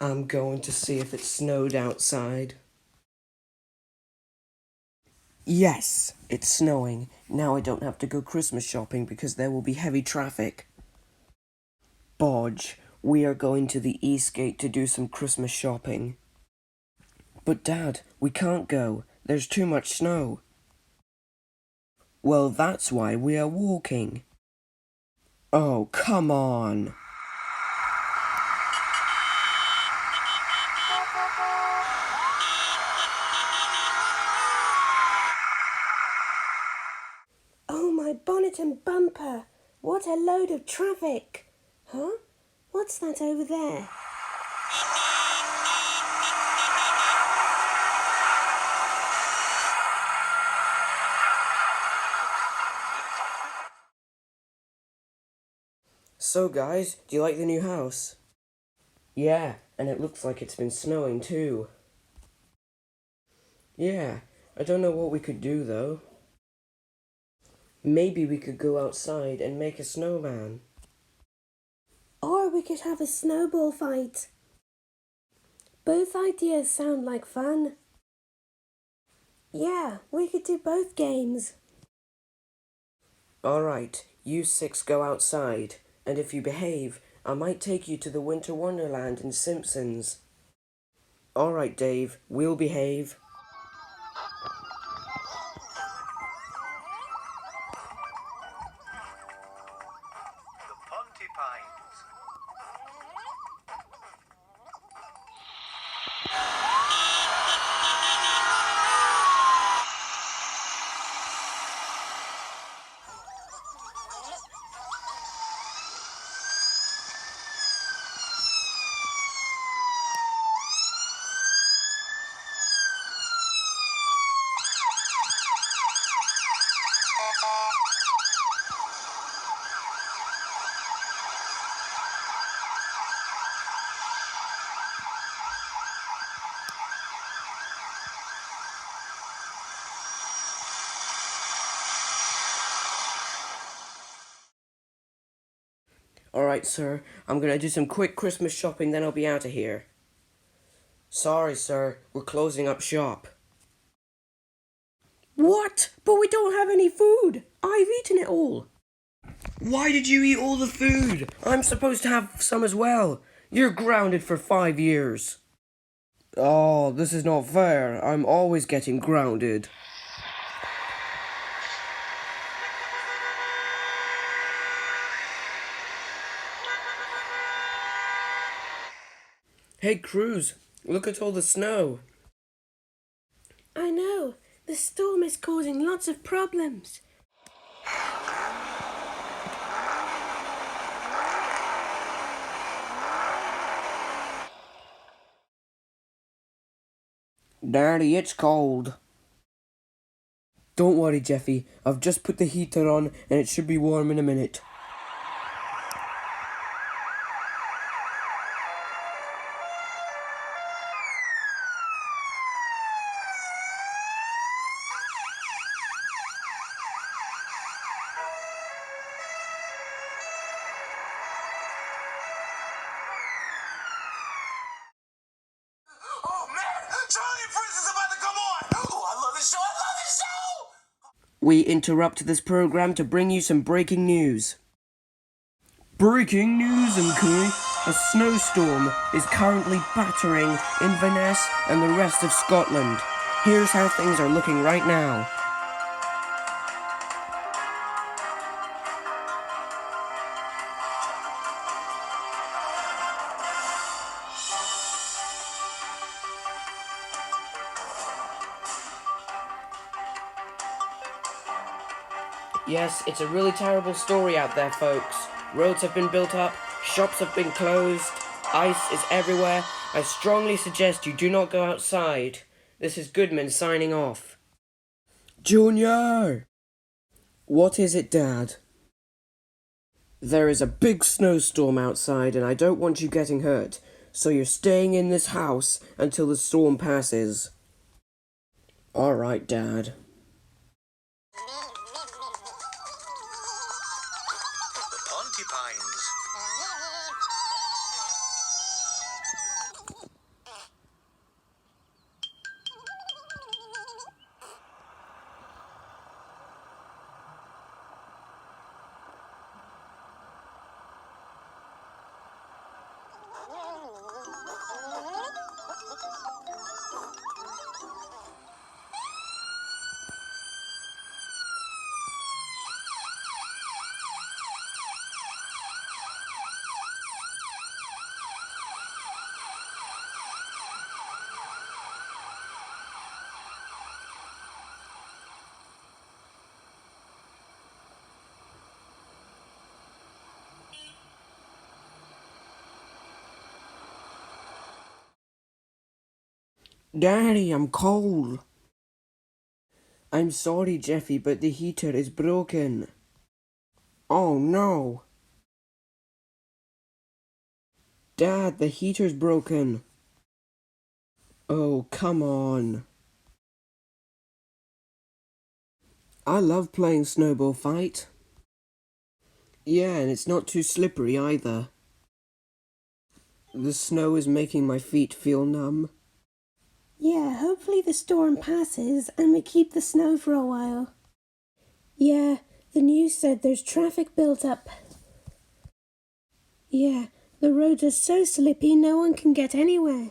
I'm going to see if it snowed outside. Yes, it's snowing. Now I don't have to go Christmas shopping because there will be heavy traffic. Boj, we are going to the Eastgate to do some Christmas shopping. But Dad, we can't go. There's too much snow. Well, that's why we are walking. Oh, come on. Oh, my bonnet and bumper! What a load of traffic! Huh? What's that over there? So guys, do you like the new house? Yeah, and it looks like it's been snowing too. Yeah, I don't know what we could do though. Maybe we could go outside and make a snowman. Or we could have a snowball fight. Both ideas sound like fun. Yeah, we could do both games. Alright, you six go outside, and if you behave, I might take you to the Winter Wonderland in Simpsons. Alright, Dave, we'll behave. The Pontipines. Alright, sir, I'm gonna do some quick Christmas shopping, then I'll be out of here. Sorry, sir, we're closing up shop. What? But we don't have any food. I've eaten it all. Why did you eat all the food? I'm supposed to have some as well. You're grounded for 5 years. Oh, this is not fair. I'm always getting grounded. Hey, Cruz, look at all the snow. I know, the storm is causing lots of problems. Daddy, it's cold. Don't worry, Jeffy. I've just put the heater on and it should be warm in a minute. Oh man, Charleyyy and Friends is about to come on! Oh, I love this show! I love this show! We interrupt this program to bring you some breaking news. Breaking news, Mcqueen! A snowstorm is currently battering Inverness and the rest of Scotland. Here's how things are looking right now. Yes, it's a really terrible story out there, folks. Roads have been built up, shops have been closed, ice is everywhere. I strongly suggest you do not go outside. This is Goodman signing off. Junior! What is it, Dad? There is a big snowstorm outside and I don't want you getting hurt, so you're staying in this house until the storm passes. Alright, Dad. The Pontipines. Daddy, I'm cold. I'm sorry, Jeffy, but the heater is broken. Oh no. Dad, the heater's broken. Oh, come on. I love playing snowball fight. Yeah, and it's not too slippery either. The snow is making my feet feel numb. Yeah, hopefully the storm passes and we keep the snow for a while. Yeah, the news said there's traffic built up. Yeah, the roads are so slippy no one can get anywhere.